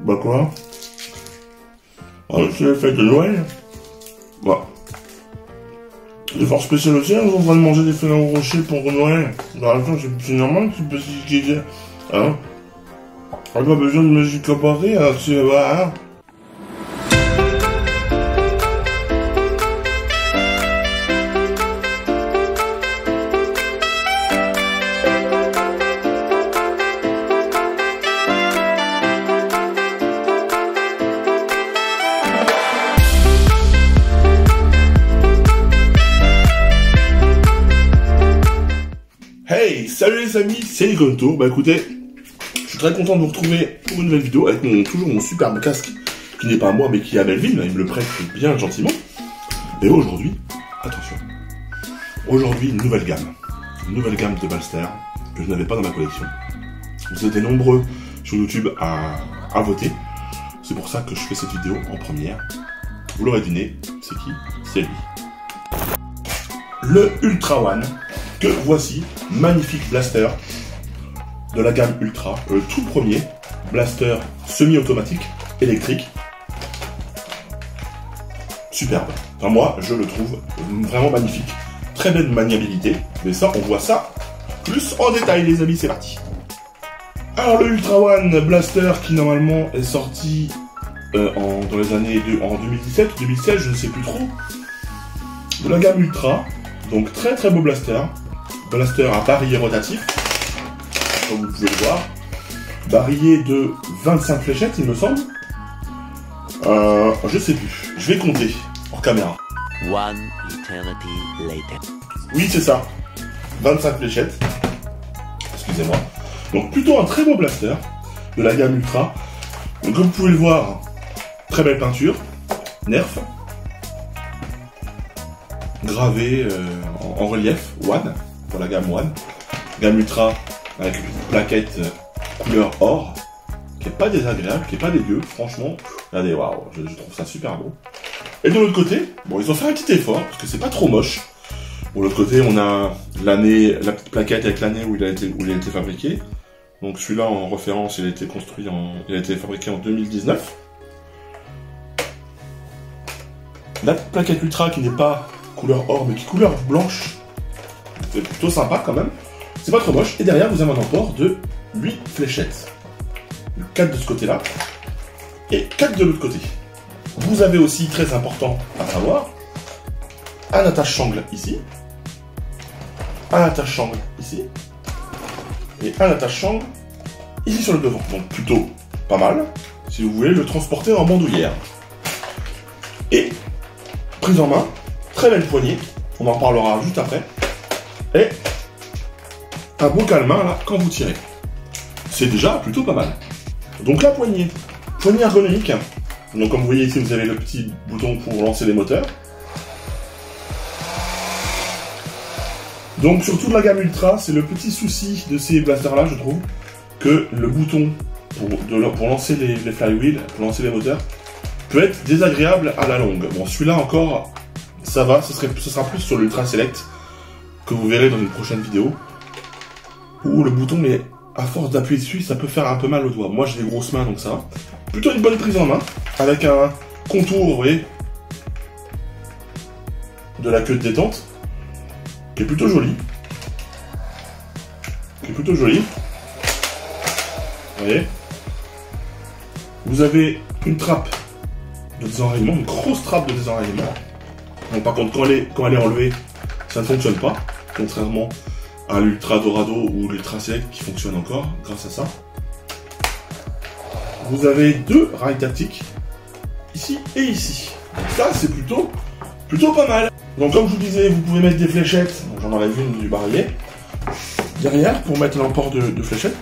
Bah quoi? C'est la fête de Noël. Bah. Les forces spéciales aussi, on est en train de manger des félins rochers pour Noël. Bah attends, c'est normal que tu peux s'expliquer. Hein? On n'a pas besoin de musique comparée, hein, tu vois, hein? Hey, salut les amis, c'est Nikonto. Bah écoutez, je suis très content de vous retrouver pour une nouvelle vidéo avec toujours mon superbe casque, qui n'est pas à moi mais qui est à Melvin, il me le prête bien gentiment. Et aujourd'hui, attention, aujourd'hui une nouvelle gamme de Blaster que je n'avais pas dans ma collection. Vous étiez nombreux sur YouTube à voter, c'est pour ça que je fais cette vidéo en première. Vous l'aurez deviné, c'est qui? C'est lui. Le Ultra One. Que voici, magnifique blaster de la gamme Ultra, le tout premier blaster semi-automatique électrique. Superbe. Enfin, moi, je le trouve vraiment magnifique. Très belle maniabilité. Mais ça, on voit ça plus en détail, les amis. C'est parti. Alors, le Ultra One Blaster qui, normalement, est sorti dans les années en 2017 ou 2016, je ne sais plus trop. De la gamme Ultra. Donc, très très beau blaster. Blaster à barillet rotatif, comme vous pouvez le voir. Barillet de 25 fléchettes, il me semble. Je sais plus. Je vais compter hors caméra. One eternity later. Oui, c'est ça. 25 fléchettes. Excusez-moi. Donc, plutôt un très beau blaster de la gamme Ultra. Donc, comme vous pouvez le voir, très belle peinture. Nerf. Gravé en relief. One. Pour la gamme One, gamme Ultra avec une plaquette couleur or, qui est pas désagréable, qui est pas dégueu, franchement, regardez, waouh, je trouve ça super beau. Et de l'autre côté, bon, ils ont fait un petit effort, parce que c'est pas trop moche. Bon, de l'autre côté, on a l'année, la petite plaquette avec l'année où il a été fabriqué. Donc celui-là, en référence, il a été fabriqué en 2019. La plaquette Ultra qui n'est pas couleur or, mais qui est couleur blanche. C'est plutôt sympa quand même. C'est pas trop moche. Et derrière, vous avez un emport de 8 fléchettes. 4 de ce côté-là. Et 4 de l'autre côté. Vous avez aussi, très important à savoir, un attache-sangle ici. Un attache-sangle ici. Et un attache-sangle ici sur le devant. Donc plutôt pas mal. Si vous voulez le transporter en bandoulière. Et prise en main. Très belle poignée. On en parlera juste après. Et un beau calme-main là quand vous tirez. C'est déjà plutôt pas mal. Donc la poignée ergonomique. Donc comme vous voyez ici, vous avez le petit bouton pour lancer les moteurs. Donc sur toute la gamme Ultra, c'est le petit souci de ces blasters là, je trouve, que le bouton pour lancer les flywheels, pour lancer les moteurs, peut être désagréable à la longue. Bon, celui-là encore, ça va, ce sera plus sur l'Ultra Select, que vous verrez dans une prochaine vidéo, où le bouton, mais à force d'appuyer dessus, ça peut faire un peu mal aux doigts. Moi, j'ai des grosses mains, donc ça va. Plutôt une bonne prise en main, avec un contour, vous voyez, de la queue de détente, qui est plutôt joli. Vous voyez. Vous avez une trappe de désenrayement, une grosse trappe de désenrayement. Donc, par contre, quand elle est enlevée, ça ne fonctionne pas, contrairement à l'Ultra Dorado ou l'Ultra Select qui fonctionne encore grâce à ça. Vous avez 2 rails tactiques, ici et ici. Donc ça, c'est plutôt pas mal. Donc comme je vous disais, vous pouvez mettre des fléchettes, j'en enlève une du barillet, derrière pour mettre l'emport de fléchettes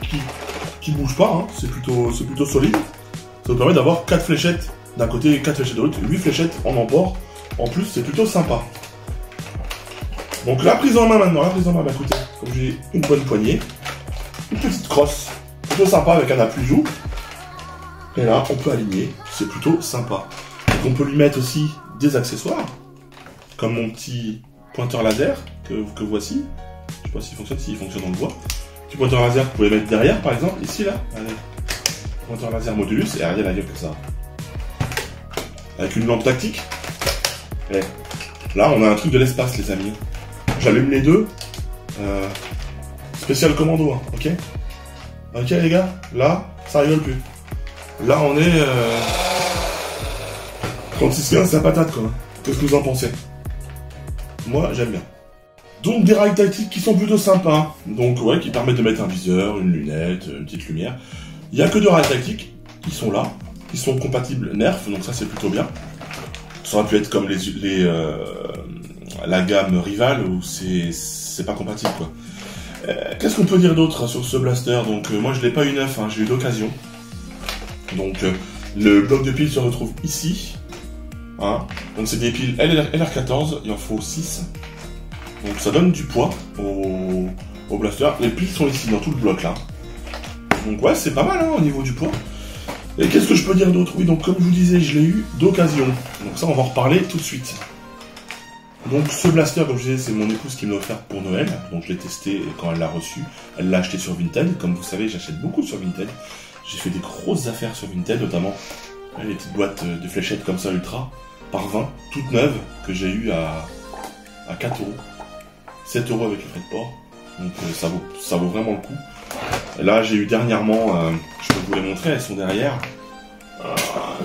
qui bouge pas, hein. C'est plutôt solide. Ça vous permet d'avoir 4 fléchettes d'un côté et 4 fléchettes de l'autre, 8 fléchettes en emport. En plus, c'est plutôt sympa. Donc la prise en main maintenant, bah écoutez, comme j'ai une bonne poignée, une petite crosse, plutôt sympa avec un appui joue. Et là, on peut aligner, c'est plutôt sympa. Donc on peut lui mettre aussi des accessoires, comme mon petit pointeur laser que voici. Je sais pas s'il fonctionne, on le voit. Petit pointeur laser, vous pouvez mettre derrière, par exemple, ici, là. Allez. Pointeur laser modulus, et regardez la gueule que ça. Avec une lampe tactique. Et là, on a un truc de l'espace, les amis. J'allume les deux. Spécial commando, hein, ok? Ok, les gars, là, ça rigole plus. Là, on est 36-15, c'est la patate, quoi. Qu'est-ce que vous en pensez? Moi, j'aime bien. Donc, des rails tactiques qui sont plutôt sympas. Donc, ouais, qui permettent de mettre un viseur, une lunette, une petite lumière. Il n'y a que deux rails tactiques qui sont là. Qui sont compatibles Nerf, donc ça, c'est plutôt bien. Ça aurait pu être comme la gamme Rival, où c'est pas compatible, quoi. Qu'est-ce qu'on peut dire d'autre sur ce blaster? Donc, moi, je l'ai pas eu neuf, hein, j'ai eu d'occasion. Donc, le bloc de piles se retrouve ici. Hein. Donc, c'est des piles LR14, il en faut 6. Donc, ça donne du poids au blaster. Les piles sont ici, dans tout le bloc, là. Donc, ouais, c'est pas mal, hein, au niveau du poids. Et qu'est-ce que je peux dire d'autre? Oui, donc, comme je vous disais, je l'ai eu d'occasion. Donc, ça, on va en reparler tout de suite. Donc, ce blaster, comme je disais, c'est mon épouse qui me l'a offert pour Noël. Donc, je l'ai testé quand elle l'a reçu. Elle l'a acheté sur Vinted. Comme vous savez, j'achète beaucoup sur Vinted. J'ai fait des grosses affaires sur Vinted, notamment les petites boîtes de fléchettes comme ça, ultra, par 20, toutes neuves, que j'ai eu à 4 €. 7 € avec les frais de port. Donc, ça vaut vraiment le coup. Et là, j'ai eu dernièrement, je peux vous les montrer, elles sont derrière.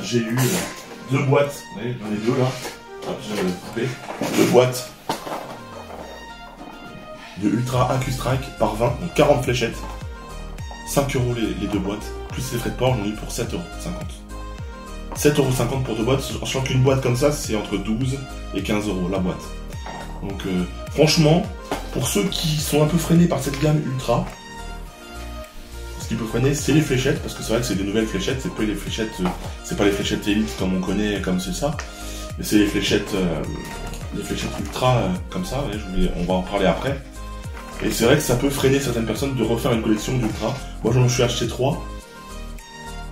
J'ai eu deux boîtes, vous voyez, j'en ai deux là. Deux boîtes de Ultra Accu-Strike par 20, donc 40 fléchettes. 5 € les deux boîtes, plus les frais de port, j'en ai eu pour 7,50 €. 7,50 € pour deux boîtes, sachant qu'une boîte comme ça, c'est entre 12 et 15 € la boîte. Donc franchement, pour ceux qui sont un peu freinés par cette gamme Ultra, ce qui peut freiner, c'est les fléchettes, parce que c'est vrai que c'est des nouvelles fléchettes, c'est pas les fléchettes Elite comme on connaît, comme c'est ça, mais c'est les fléchettes Ultra comme ça, ouais, on va en parler après. Et c'est vrai que ça peut freiner certaines personnes de refaire une collection d'Ultra. Moi, j'en suis acheté 3.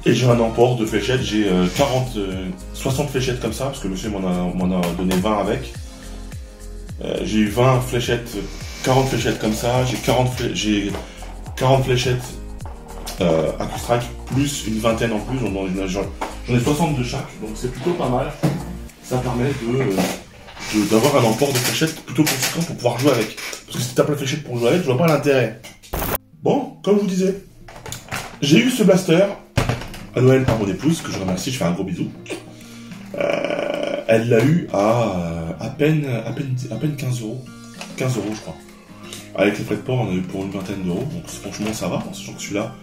Et j'ai un emport de fléchettes. J'ai 60 fléchettes comme ça, parce que le monsieur m'en a donné 20 avec. J'ai eu 20 fléchettes, 40 fléchettes comme ça. J'ai 40 fléchettes Accu-Strike, plus une vingtaine en plus. J'en ai 60 de chaque, donc c'est plutôt pas mal. Ça permet d'avoir un emport de fléchettes plutôt conséquent pour pouvoir jouer avec. Parce que si t'as plein de fléchettes pour jouer avec, je vois pas l'intérêt. Bon, comme je vous disais, j'ai eu ce blaster à Noël par mon épouse, que je remercie, je fais un gros bisou. Elle l'a eu à peine 15 €. 15 € je crois. Avec les frais de port, on a eu pour une vingtaine d'euros, donc franchement ça va, en sachant que celui-là,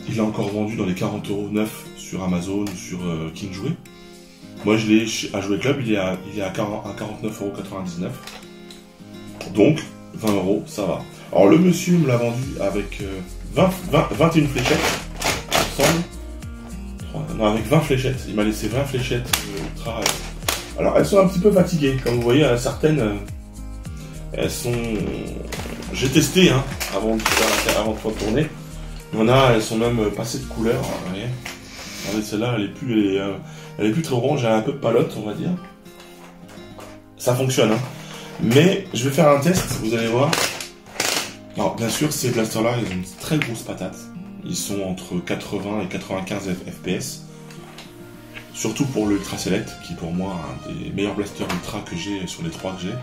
il est encore vendu dans les 40 € neuf sur Amazon ou sur King Jouet. Moi, je l'ai à Jouet Club, il est à 49,99 €. Donc, 20 €, ça va. Alors, le monsieur me l'a vendu avec 21 fléchettes, il me semble. Non, avec 20 fléchettes. Il m'a laissé 20 fléchettes ultra. Alors, elles sont un petit peu fatiguées. Comme vous voyez, certaines, elles sont... J'ai testé, hein, avant de pouvoir tourner. Il y en a, elles sont même passées de couleur, vous voyez. Regardez, celle-là, elle est plus très orange, elle a un peu de palotte, on va dire. Ça fonctionne, hein. Mais je vais faire un test, vous allez voir. Alors, bien sûr, ces blasters-là, ils ont une très grosse patate. Ils sont entre 80 et 95 FPS. Surtout pour le Ultra Select, qui est pour moi un des meilleurs blasters Ultra que j'ai sur les 3 que j'ai.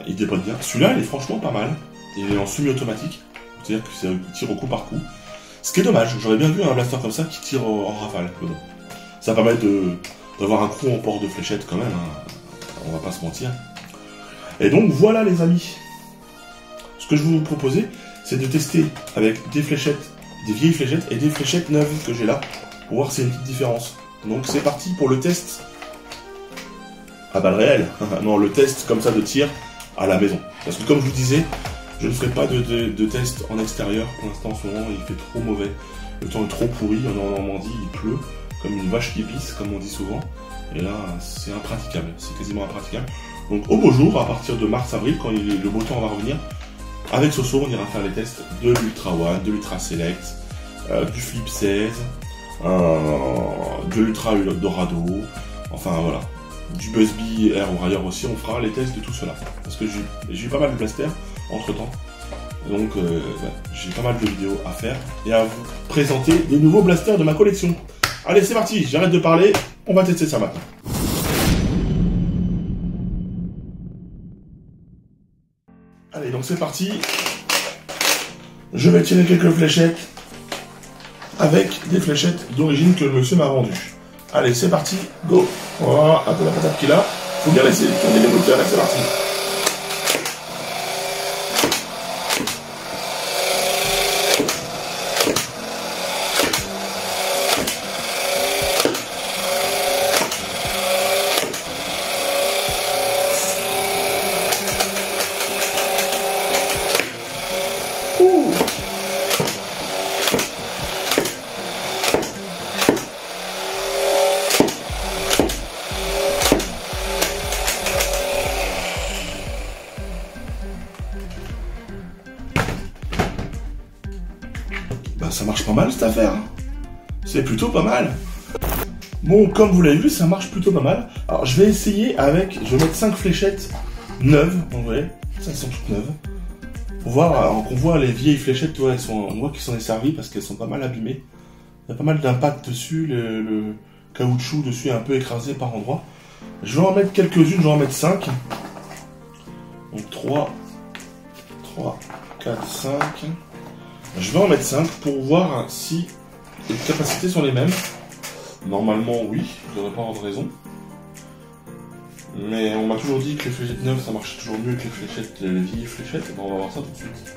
Il dépote bien. Celui-là, il est franchement pas mal. Il est en semi-automatique. C'est-à-dire qu'il tire au coup par coup. Ce qui est dommage, j'aurais bien vu un blaster comme ça qui tire en rafale. Mais bon. Ça permet d'avoir un gros emport de fléchettes quand même, hein. On va pas se mentir. Et donc voilà les amis. Ce que je vais vous proposer, c'est de tester avec des vieilles fléchettes et des fléchettes neuves que j'ai là, pour voir s'il y a une petite différence. Donc c'est parti pour le test à balles réelles. Non, le test comme ça de tir à la maison. Parce que comme je vous disais, je ne ferai pas de test en extérieur. Pour l'instant, en ce moment, il fait trop mauvais. Le temps est trop pourri. On est en Normandie, il pleut comme une vache qui pisse, comme on dit souvent. Et là, c'est impraticable. C'est quasiment impraticable. Donc, au beau jour, à partir de mars-avril, quand le beau temps va revenir, avec Soso, on ira faire les tests de l'Ultra One, de l'Ultra Select, du Flip 16, de l'Ultra Dorado, enfin voilà, du Buzzbee Air Warrior aussi. On fera les tests de tout cela, parce que j'ai eu pas mal de blasters entre temps, donc j'ai pas mal de vidéos à faire et à vous présenter des nouveaux blasters de ma collection. Allez, c'est parti, j'arrête de parler, on va tester ça maintenant. Allez, donc c'est parti. Je vais tirer quelques fléchettes avec des fléchettes d'origine que le monsieur m'a vendues. Allez, c'est parti, go. Voilà, un peu la patate qu'il a. Faut bien laisser tourner les moteurs, là, c'est parti. Bah, ça marche pas mal cette affaire. Hein. C'est plutôt pas mal. Bon, comme vous l'avez vu, ça marche plutôt pas mal. Alors, je vais essayer avec... Je vais mettre 5 fléchettes neuves, en vrai. Ça, elles sont toutes neuves. Pour voir, alors qu'on voit les vieilles fléchettes, ouais, on voit qu'ils s'en est servi parce qu'elles sont pas mal abîmées. Il y a pas mal d'impact dessus, le caoutchouc dessus est un peu écrasé par endroits. Je vais en mettre quelques-unes, je vais en mettre 5. Donc 3, 4, 5... Je vais en mettre 5 pour voir si les capacités sont les mêmes. Normalement, oui, je ne devrais pas avoir de raison. Mais on m'a toujours dit que les fléchettes neuves, ça marche toujours mieux que les vieilles fléchettes. Et ben, on va voir ça tout de suite.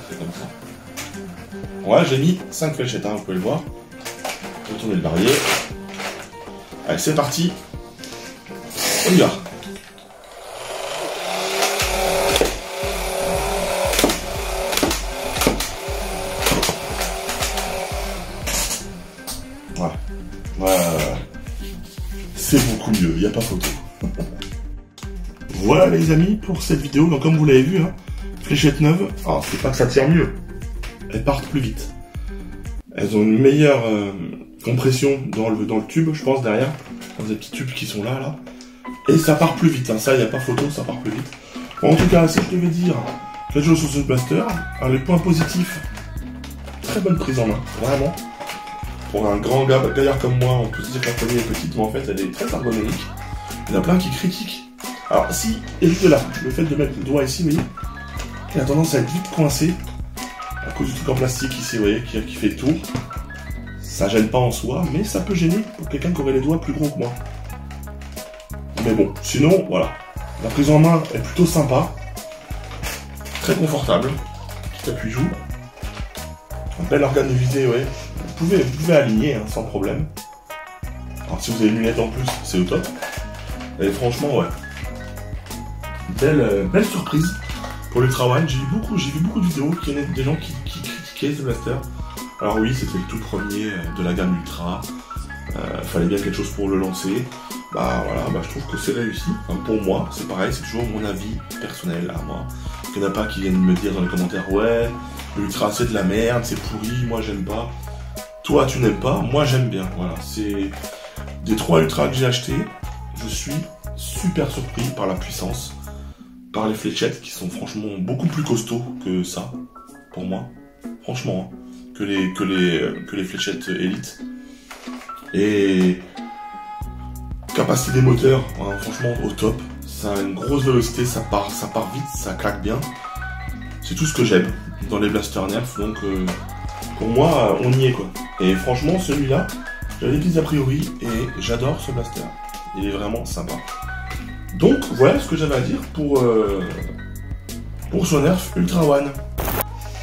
C'est comme ça. Ouais, j'ai mis 5 fléchettes, hein, vous pouvez le voir. Je vais tourner le barrier. Allez, c'est parti. On y va. Ouais. C'est beaucoup mieux, il n'y a pas photo. Voilà les amis pour cette vidéo. Donc comme vous l'avez vu, hein, fléchettes neuves, alors c'est pas que ça tire mieux, elles partent plus vite. Elles ont une meilleure compression dans le tube, je pense, derrière. Dans des petits tubes qui sont là. Et ça part plus vite, hein. Ça, il n'y a pas photo, ça part plus vite. Bon, en tout cas, si je devais dire quelque chose sur ce blaster, alors, les points positifs, très bonne prise en main, vraiment. Pour un grand gaillard comme moi, on peut se dire que la poignée est petite, mais en fait, elle est très ergonomique. Il y en a plein qui critiquent. Alors, si, et juste là, le fait de mettre le doigt ici, vous voyez, il a tendance à être vite coincé, à cause du truc en plastique ici, vous voyez, qui fait le tour. Ça gêne pas en soi, mais ça peut gêner pour quelqu'un qui aurait les doigts plus gros que moi. Mais bon, sinon, voilà. La prise en main est plutôt sympa. Très confortable. Petit appui-joue. Un bel organe de visée, ouais. Vous pouvez aligner, hein, sans problème. Alors si vous avez une lunette en plus, c'est au top. Et franchement, ouais. Belle surprise pour l'Ultra One. J'ai vu beaucoup de vidéos qui étaient des gens qui critiquaient ce blaster. Alors oui, c'était le tout premier de la gamme Ultra. Fallait bien quelque chose pour le lancer. Bah voilà, bah, je trouve que c'est réussi. Enfin, pour moi, c'est pareil, c'est toujours mon avis personnel à moi. Il n'y en a pas qui viennent me dire dans les commentaires, ouais, l'Ultra c'est de la merde, c'est pourri, moi j'aime pas. Toi tu n'aimes pas, moi j'aime bien. Voilà, c'est des 3 Ultra que j'ai achetés. Je suis super surpris par la puissance, par les fléchettes qui sont franchement beaucoup plus costauds que ça, pour moi. Franchement, hein, que les fléchettes Elite. Et capacité des moteurs, hein, franchement au top. Ça a une grosse vélocité, ça part vite, ça claque bien. C'est tout ce que j'aime dans les blasters Nerf, donc pour moi on y est quoi. Et franchement celui-là, j'avais des petits a priori et j'adore ce blaster. Il est vraiment sympa. Donc voilà ce que j'avais à dire pour ce Nerf Ultra One.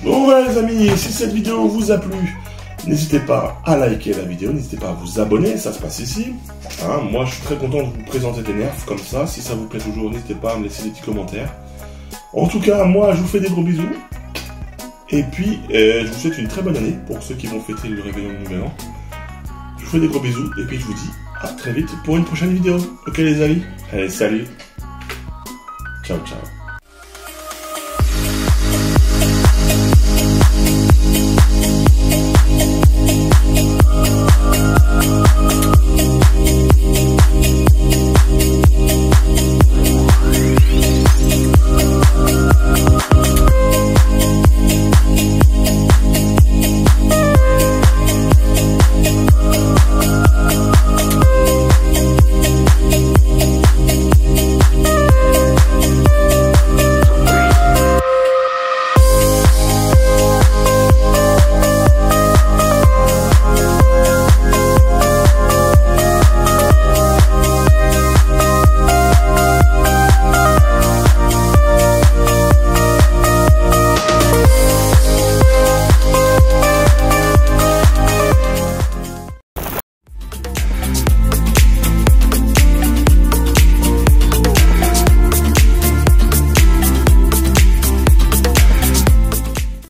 Bon voilà les amis, si cette vidéo vous a plu, n'hésitez pas à liker la vidéo, n'hésitez pas à vous abonner, ça se passe ici. Hein, moi je suis très content de vous présenter des Nerfs comme ça. Si ça vous plaît toujours, n'hésitez pas à me laisser des petits commentaires. En tout cas, moi je vous fais des gros bisous. Et puis, je vous souhaite une très bonne année pour ceux qui vont fêter le réveillon de Nouvel An. Je vous fais des gros bisous et puis je vous dis à très vite pour une prochaine vidéo. Ok les amis? Allez, salut. Ciao, ciao.